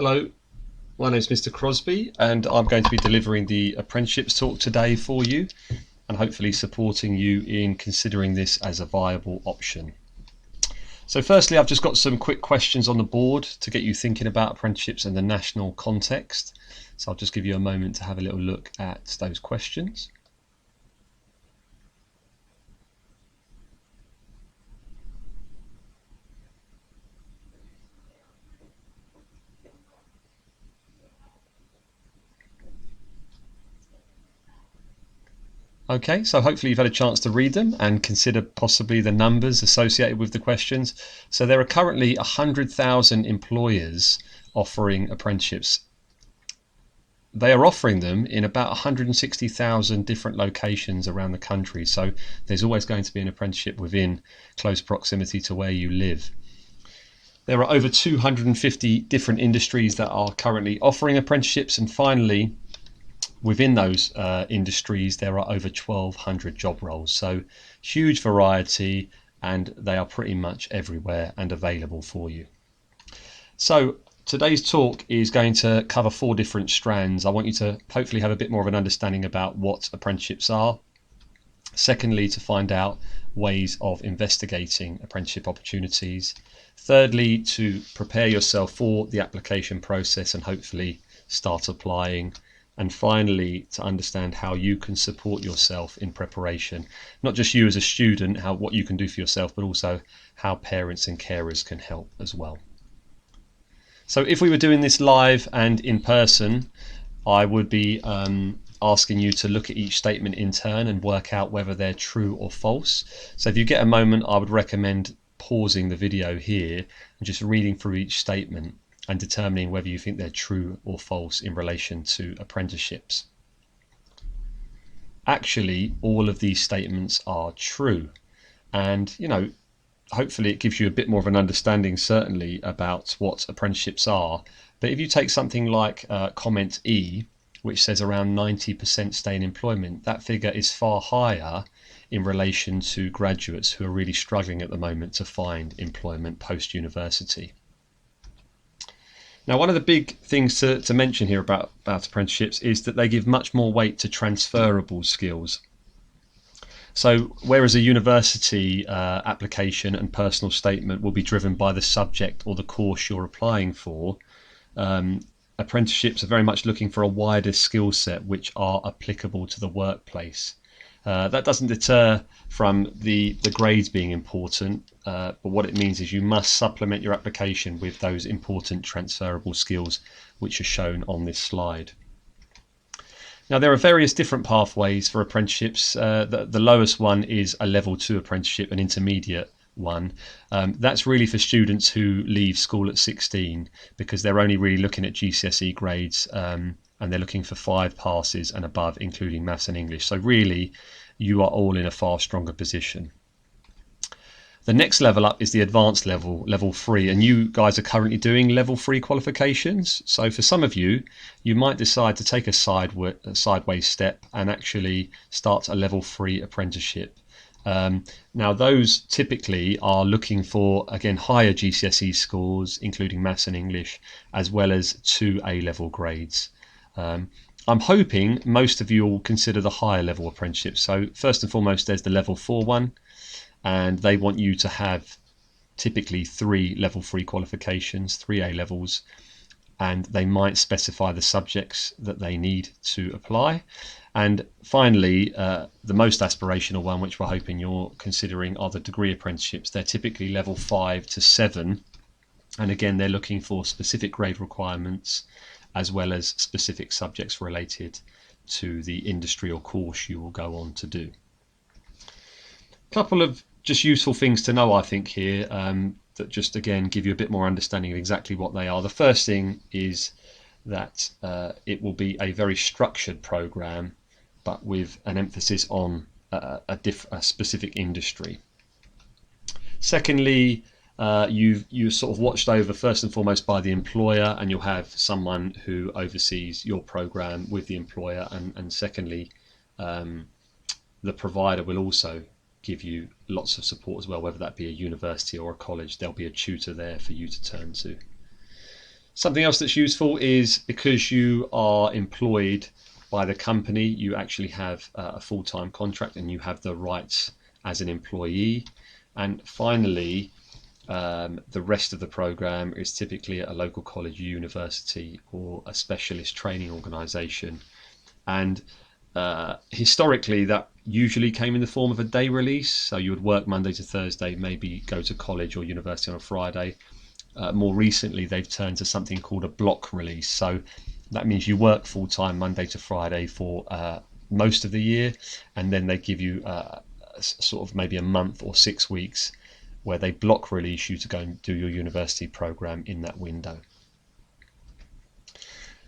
Hello, my name is Mr. Crosby and I'm going to be delivering the Apprenticeships Talk today for you and hopefully supporting you in considering this as a viable option. So firstly, I've just got some quick questions on the board to get you thinking about apprenticeships in the national context. So I'll just give you a moment to have a little look at those questions. Okay, so hopefully you've had a chance to read them and consider possibly the numbers associated with the questions. So there are currently 100,000 employers offering apprenticeships. They are offering them in about 160,000 different locations around the country. So there's always going to be an apprenticeship within close proximity to where you live. There are over 250 different industries that are currently offering apprenticeships, and finally, within those industries, there are over 1,200 job roles. So huge variety, and they are pretty much everywhere and available for you. So today's talk is going to cover 4 different strands. I want you to hopefully have a bit more of an understanding about what apprenticeships are. Secondly, to find out ways of investigating apprenticeship opportunities. Thirdly, to prepare yourself for the application process and hopefully start applying. And finally, to understand how you can support yourself in preparation, not just you as a student, what you can do for yourself, but also how parents and carers can help as well. So if we were doing this live and in person, I would be asking you to look at each statement in turn and work out whether they're true or false. So if you get a moment, I would recommend pausing the video here and just reading through each statement and determining whether you think they're true or false in relation to apprenticeships. Actually, all of these statements are true, and hopefully it gives you a bit more of an understanding certainly about what apprenticeships are. But if you take something like comment E, which says around 90% stay in employment, that figure is far higher in relation to graduates who are really struggling at the moment to find employment post-university. Now, one of the big things to mention here about apprenticeships is that they give much more weight to transferable skills. So whereas a university application and personal statement will be driven by the subject or the course you're applying for, apprenticeships are very much looking for a wider skill set which are applicable to the workplace. That doesn't deter from the grades being important, but what it means is you must supplement your application with those important transferable skills which are shown on this slide. Now, there are various different pathways for apprenticeships. The lowest one is a level 2 apprenticeship, an intermediate one. That's really for students who leave school at 16 because they're only really looking at GCSE grades, and they're looking for 5 passes and above, including maths and English. So really, you are all in a far stronger position. The next level up is the advanced level, level 3, and you guys are currently doing level 3 qualifications. So for some of you, you might decide to take a sideways step and actually start a level 3 apprenticeship. Now those typically are looking for, again, higher GCSE scores, including maths and English, as well as 2 A-level grades. I'm hoping most of you will consider the higher level apprenticeships. So first and foremost, there's the level 4 one, and they want you to have typically 3 level 3 qualifications, 3 A levels, and they might specify the subjects that they need to apply. And finally, the most aspirational one, which we're hoping you're considering, are the degree apprenticeships. They're typically level 5 to 7, and again, they're looking for specific grade requirements as well as specific subjects related to the industry or course you will go on to do. A couple of just useful things to know, I think, here that just again give you a bit more understanding of exactly what they are. The first thing is that it will be a very structured program, but with an emphasis on a specific industry. Secondly, you're sort of watched over first and foremost by the employer, and you'll have someone who oversees your program with the employer, and secondly, the provider will also give you lots of support as well, whether that be a university or a college. There'll be a tutor there for you to turn to. Something else that's useful is because you are employed by the company, you actually have a full-time contract and you have the rights as an employee. And finally, the rest of the program is typically at a local college, university, or a specialist training organisation. And historically, that usually came in the form of a day release. So you would work Monday to Thursday, maybe go to college or university on a Friday. More recently, they've turned to something called a block release. So that means you work full time Monday to Friday for most of the year, and then they give you sort of maybe a month or 6 weeks where they block release you to go and do your university program in that window.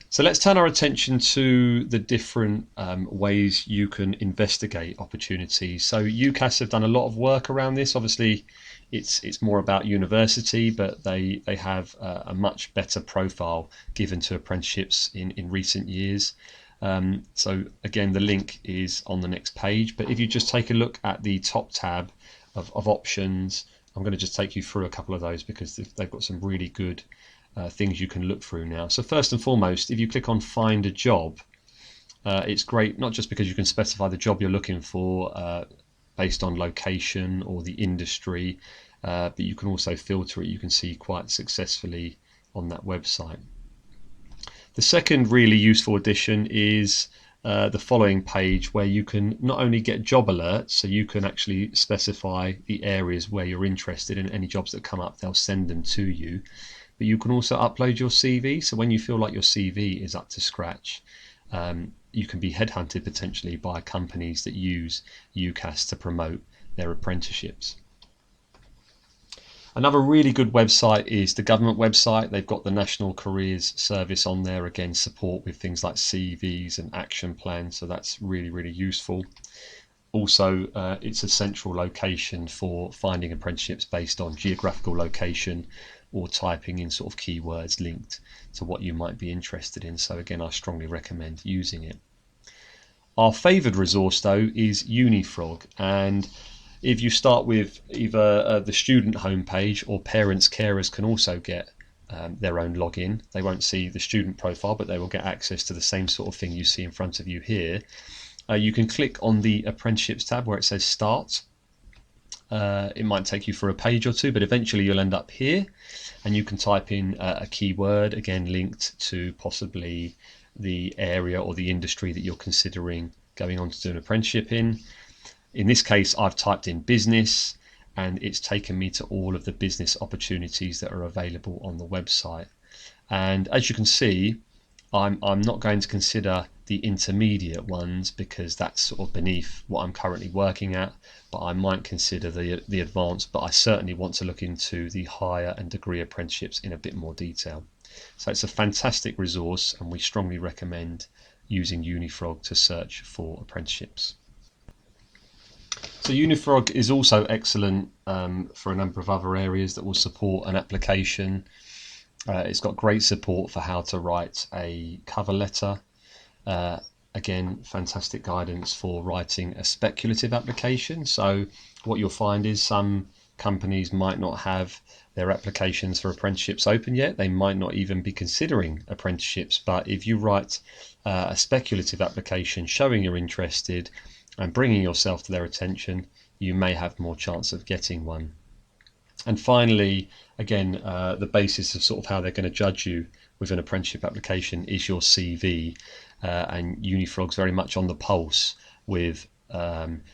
So let's turn our attention to the different ways you can investigate opportunities. So UCAS have done a lot of work around this. Obviously, it's more about university, but they have a much better profile given to apprenticeships in recent years. So again, the link is on the next page. But if you just take a look at the top tab of options, I'm going to just take you through a couple of those because they've got some really good things you can look through now. So first and foremost, if you click on find a job, it's great not just because you can specify the job you're looking for based on location or the industry, but you can also filter it, you can see quite successfully on that website. The second really useful addition is the following page, where you can not only get job alerts, so you can actually specify the areas where you're interested in. Any jobs that come up, they'll send them to you. But you can also upload your CV. So when you feel like your CV is up to scratch, you can be headhunted potentially by companies that use UCAS to promote their apprenticeships. Another really good website is the government website. They've got the National Careers Service on there, again, support with things like CVs and action plans. So that's really, really useful. Also, it's a central location for finding apprenticeships based on geographical location or typing in sort of keywords linked to what you might be interested in. So again, I strongly recommend using it. Our favoured resource though is Unifrog, and if you start with either the student homepage, or parents carers can also get their own login. They won't see the student profile, but they will get access to the same sort of thing you see in front of you here. You can click on the apprenticeships tab where it says start. It might take you for a page or two, but eventually you'll end up here, and you can type in a keyword, again linked to possibly the area or the industry that you're considering going on to do an apprenticeship in. In this case, I've typed in business, and it's taken me to all of the business opportunities that are available on the website. And as you can see, I'm not going to consider the intermediate ones because that's sort of beneath what I'm currently working at, but I might consider the advanced, but I certainly want to look into the higher and degree apprenticeships in a bit more detail. So it's a fantastic resource, and we strongly recommend using Unifrog to search for apprenticeships. So Unifrog is also excellent for a number of other areas that will support an application. It's got great support for how to write a cover letter. Again, fantastic guidance for writing a speculative application. So what you'll find is some companies might not have their applications for apprenticeships open yet. They might not even be considering apprenticeships. But if you write a speculative application showing you're interested and bringing yourself to their attention, you may have more chance of getting one. And finally, again, the basis of sort of how they're going to judge you with an apprenticeship application is your CV, and Unifrog's very much on the pulse with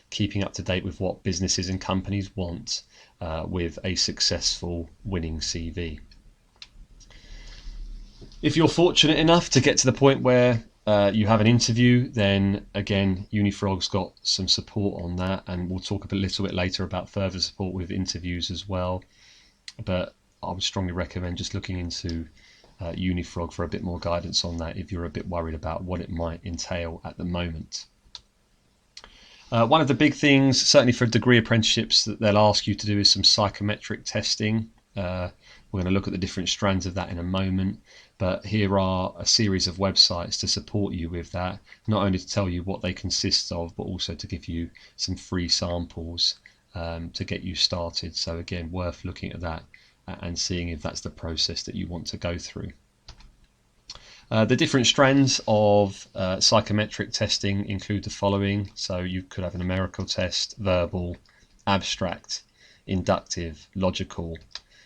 keeping up to date with what businesses and companies want with a successful winning CV. If you're fortunate enough to get to the point where you have an interview, then again, Unifrog's got some support on that, and we'll talk a little bit later about further support with interviews as well. But I would strongly recommend just looking into Unifrog for a bit more guidance on that if you're a bit worried about what it might entail at the moment. One of the big things, certainly for degree apprenticeships, that they'll ask you to do is some psychometric testing. We're going to look at the different strands of that in a moment, but here are a series of websites to support you with that, not only to tell you what they consist of, but also to give you some free samples to get you started. So again, worth looking at that and seeing if that's the process that you want to go through. The different strands of psychometric testing include the following. So you could have a numerical test, verbal, abstract, inductive, logical,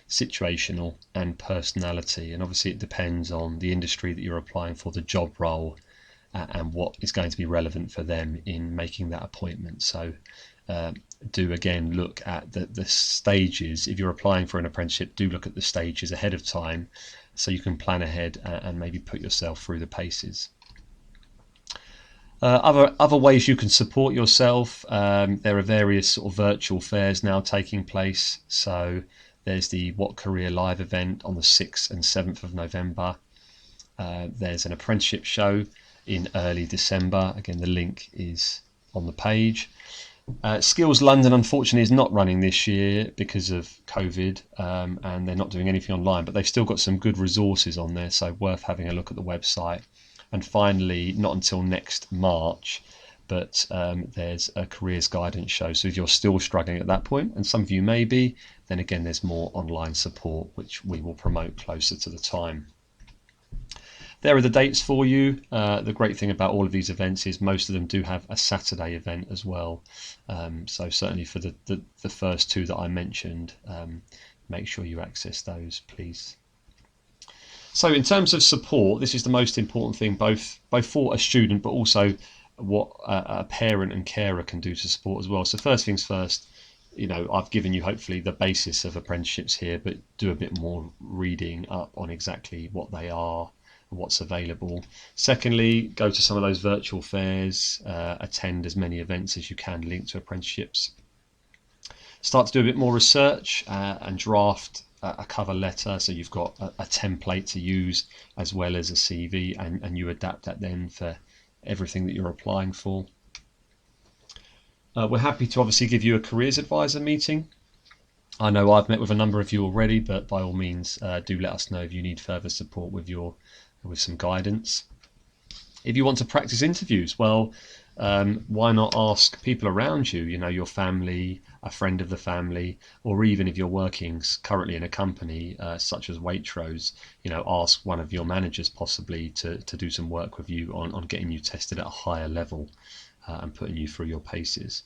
situational, and personality. And obviously it depends on the industry that you're applying for, the job role, and what is going to be relevant for them in making that appointment. So do again look at the stages. If you're applying for an apprenticeship, do look at the stages ahead of time so you can plan ahead and maybe put yourself through the paces. Other ways you can support yourself, there are various sort of virtual fairs now taking place. So there's the What Career Live event on the 6th and 7th of November. There's an apprenticeship show in early December. Again, the link is on the page. Skills London, unfortunately, is not running this year because of COVID, and they're not doing anything online, but they've still got some good resources on there, so worth having a look at the website. And finally, not until next March, but there's a careers guidance show. So if you're still struggling at that point, and some of you may be, then again, there's more online support, which we will promote closer to the time. There are the dates for you. The great thing about all of these events is most of them do have a Saturday event as well. So certainly for the first two that I mentioned, make sure you access those, please. So in terms of support, this is the most important thing, both for a student, but also what a parent and carer can do to support as well. So first things first, I've given you hopefully the basis of apprenticeships here, but do a bit more reading up on exactly what they are, what's available. Secondly, go to some of those virtual fairs, attend as many events as you can linked to apprenticeships. Start to do a bit more research and draft a cover letter, so you've got a template to use as well as a CV, and you adapt that then for everything that you're applying for. We're happy to obviously give you a careers advisor meeting. I know I've met with a number of you already, but by all means do let us know if you need further support with some guidance. If you want to practice interviews, well, why not ask people around you, your family, a friend of the family, or even if you're working currently in a company such as Waitrose, ask one of your managers possibly to do some work with you on getting you tested at a higher level and putting you through your paces.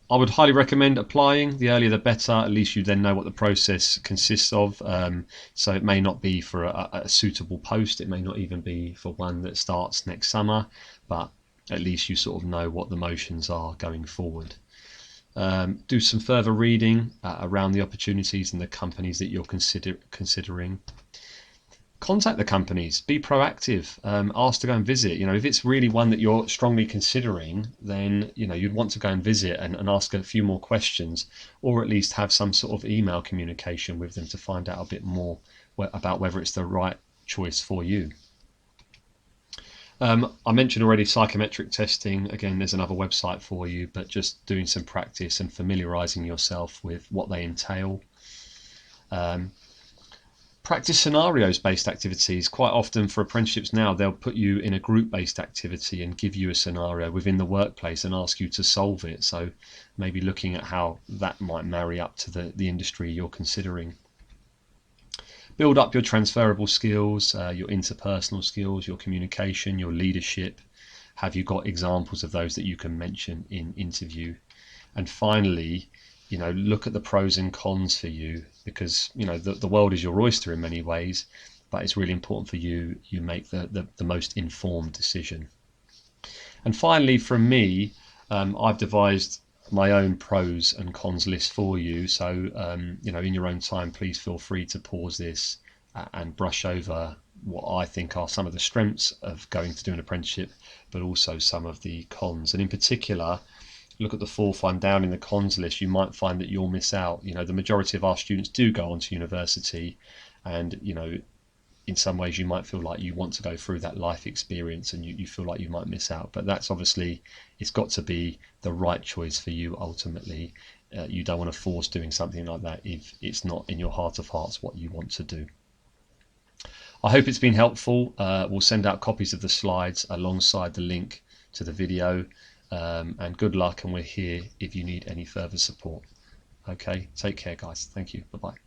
I would highly recommend applying. The earlier the better, at least you then know what the process consists of. So it may not be for a suitable post, it may not even be for one that starts next summer, but at least you sort of know what the motions are going forward. Do some further reading around the opportunities and the companies that you're considering. Contact the companies, be proactive, ask to go and visit. If it's really one that you're strongly considering, then you'd want to go and visit and ask a few more questions, or at least have some sort of email communication with them to find out a bit more about whether it's the right choice for you. I mentioned already psychometric testing. Again, there's another website for you, but just doing some practice and familiarizing yourself with what they entail. Practice scenarios-based activities. Quite often for apprenticeships now, they'll put you in a group-based activity and give you a scenario within the workplace and ask you to solve it. So maybe looking at how that might marry up to the industry you're considering. Build up your transferable skills, your interpersonal skills, your communication, your leadership. Have you got examples of those that you can mention in interview? And finally, look at the pros and cons for you, because the world is your oyster in many ways, but it's really important for you make the most informed decision. And finally, from me, I've devised my own pros and cons list for you. So in your own time, please feel free to pause this and brush over what I think are some of the strengths of going to do an apprenticeship, but also some of the cons. And in particular, look at the fourth one down in the cons list. You might find that you'll miss out. The majority of our students do go on to university, and in some ways you might feel like you want to go through that life experience and you feel like you might miss out. But that's obviously, it's got to be the right choice for you ultimately. You don't want to force doing something like that if it's not in your heart of hearts what you want to do. I hope it's been helpful. We'll send out copies of the slides alongside the link to the video. And good luck, and we're here if you need any further support. Okay, take care guys. Thank you. Bye-bye.